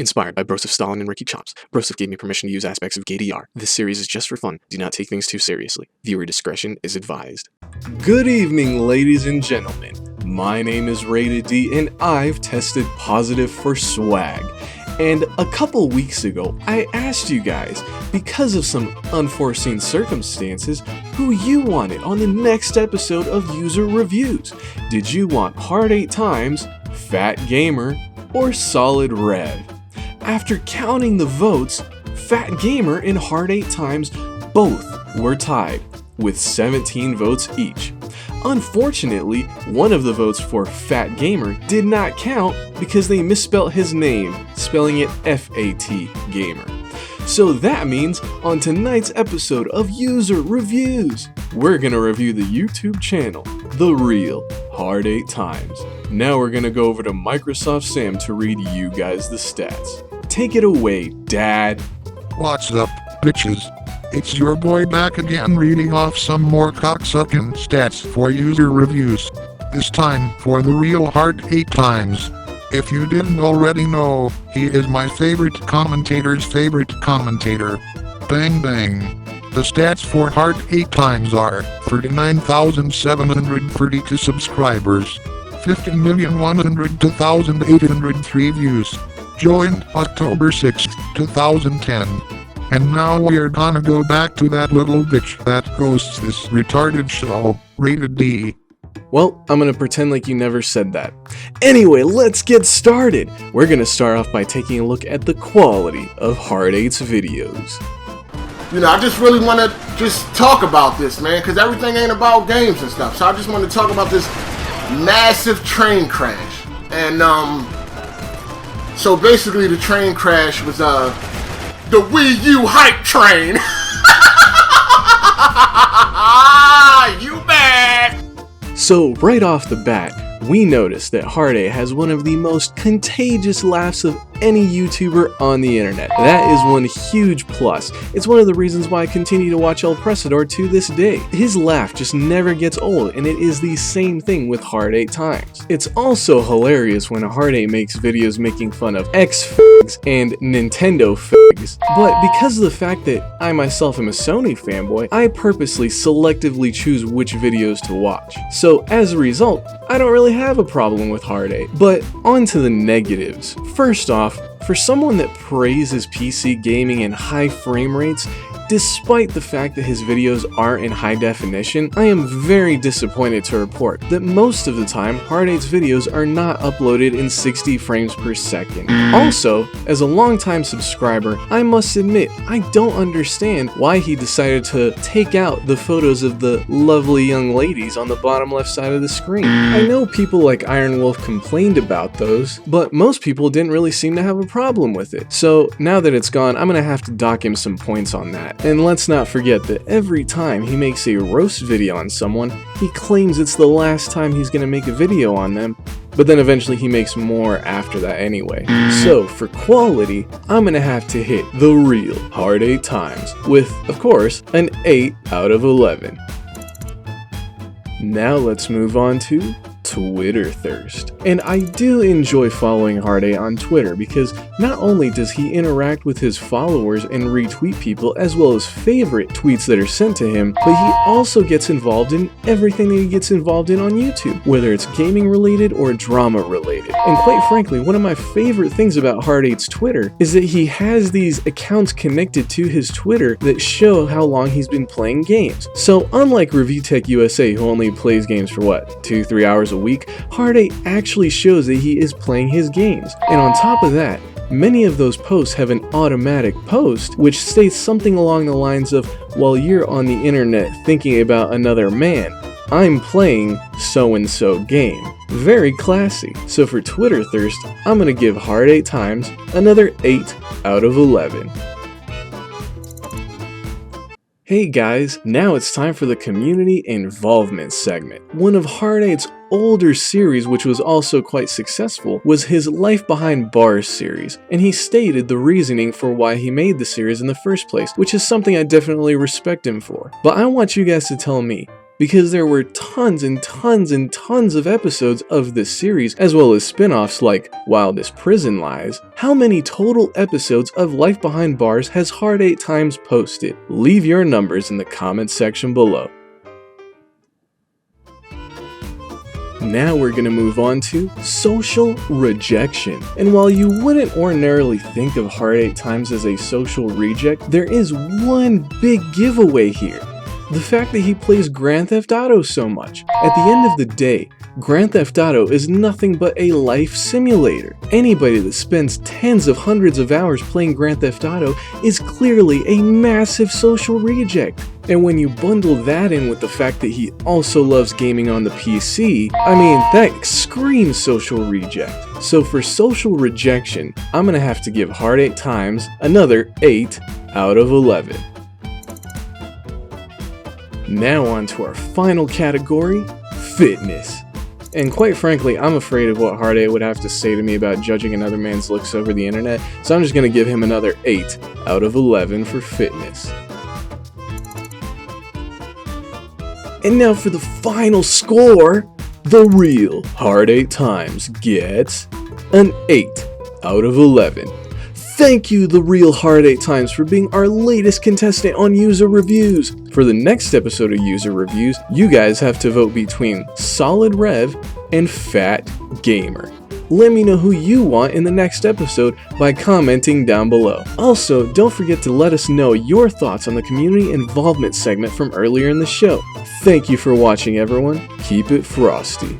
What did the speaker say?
Inspired by Broseph Stalin and Ricky Chops, Broseph gave me permission to use aspects of GayDR. This series is just for fun. Do not take things too seriously. Viewer discretion is advised. Good evening, ladies and gentlemen. My name is Rated D, and I've tested positive for swag. And a couple weeks ago, I asked you guys, because of some unforeseen circumstances, who you wanted on the next episode of User Reviews. Did you want Heart8Times, Fat Gamer, or Solid Rev? After counting the votes, Fat Gamer and Heart8Times both were tied, with 17 votes each. Unfortunately, one of the votes for Fat Gamer did not count because they misspelled his name, spelling it F-A-T Gamer. So that means on tonight's episode of User Reviews, we're gonna review the YouTube channel, TheRealHard8Times. Now we're gonna go over to Microsoft Sam to read you guys the stats. Take it away, Dad. What's up, bitches? It's your boy back again reading off some more cocksucking stats for User Reviews. This time for TheRealHard8Times. If you didn't already know, he is my favorite commentator's favorite commentator. Bang bang. The stats for Heart8Times are 39,732 subscribers, 15,102,803 views. Joined October 6, 2010. And now we're gonna go back to that little bitch that hosts this retarded show, Rated D. Well, I'm gonna pretend like you never said that. Anyway, let's get started! We're gonna start off by taking a look at the quality of Heart8's videos. You know, I just really want to just talk about this, man, because everything ain't about games and stuff. So I just want to talk about this massive train crash. And, so basically the train crash was, the Wii U hype train. You bad. So right off the bat, we noticed that Heart8 has one of the most contagious laughs of any YouTuber on the internet. That is one huge plus. It's one of the reasons why I continue to watch El Presador to this day. His laugh just never gets old, and it is the same thing with Heart8Times. It's also hilarious when Heart8 makes videos making fun of X-Figs and Nintendo Figs. But because of the fact that I myself am a Sony fanboy, I purposely selectively choose which videos to watch. So as a result, I don't really have a problem with Heart8. But on to the negatives. First off, for someone that praises PC gaming and high frame rates, despite the fact that his videos aren't in high definition, I am very disappointed to report that most of the time, Heart8's videos are not uploaded in 60 frames per second. Also, as a longtime subscriber, I must admit, I don't understand why he decided to take out the photos of the lovely young ladies on the bottom left side of the screen. I know people like Iron Wolf complained about those, but most people didn't really seem to have a problem with it. So now that it's gone, I'm gonna have to dock him some points on that. And let's not forget that every time he makes a roast video on someone, he claims it's the last time he's gonna make a video on them, but then eventually he makes more after that anyway. So for quality, I'm gonna have to hit TheRealHard8Times with, of course, an 8 out of 11. Now let's move on to Twitter thirst. And I do enjoy following Heart8 on Twitter because not only does he interact with his followers and retweet people as well as favorite tweets that are sent to him, but he also gets involved in everything that he gets involved in on YouTube, whether it's gaming related or drama related. And quite frankly, one of my favorite things about Heart8's Twitter is that he has these accounts connected to his Twitter that show how long he's been playing games. So unlike Review Tech USA, who only plays games for what, 2-3 hours a week, Heart8 actually shows that he is playing his games. And on top of that, many of those posts have an automatic post which states something along the lines of, while you're on the internet thinking about another man, I'm playing so-and-so game. Very classy. So for Twitter thirst, I'm gonna give Heart8Times another 8 out of 11. Hey guys, now it's time for the community involvement segment. One of Heart8's older series, which was also quite successful, was his Life Behind Bars series, and he stated the reasoning for why he made the series in the first place, which is something I definitely respect him for. But I want you guys to tell me, because there were tons and tons and tons of episodes of this series, as well as spin-offs like Wildest Prison Lies. How many total episodes of Life Behind Bars has Hard8Times posted? Leave your numbers in the comments section below. Now we're gonna move on to social rejection. And while you wouldn't ordinarily think of Hard8Times as a social reject, there is one big giveaway here. The fact that he plays Grand Theft Auto so much. At the end of the day, Grand Theft Auto is nothing but a life simulator. Anybody that spends tens of hundreds of hours playing Grand Theft Auto is clearly a massive social reject. And when you bundle that in with the fact that he also loves gaming on the PC, I mean, that screams social reject. So for social rejection, I'm gonna have to give Hard8Times another 8 out of 11. Now on to our final category, fitness. And quite frankly, I'm afraid of what Hard8 would have to say to me about judging another man's looks over the internet, so I'm just going to give him another 8 out of 11 for fitness. And now for the final score, the real Hard8Times gets an 8 out of 11. Thank you, The Real Hard8Times, for being our latest contestant on user reviews. For the next episode of user reviews, you guys have to vote between Solid Rev and Fat Gamer. Let me know who you want in the next episode by commenting down below. Also, don't forget to let us know your thoughts on the community involvement segment from earlier in the show. Thank you for watching, everyone. Keep it frosty.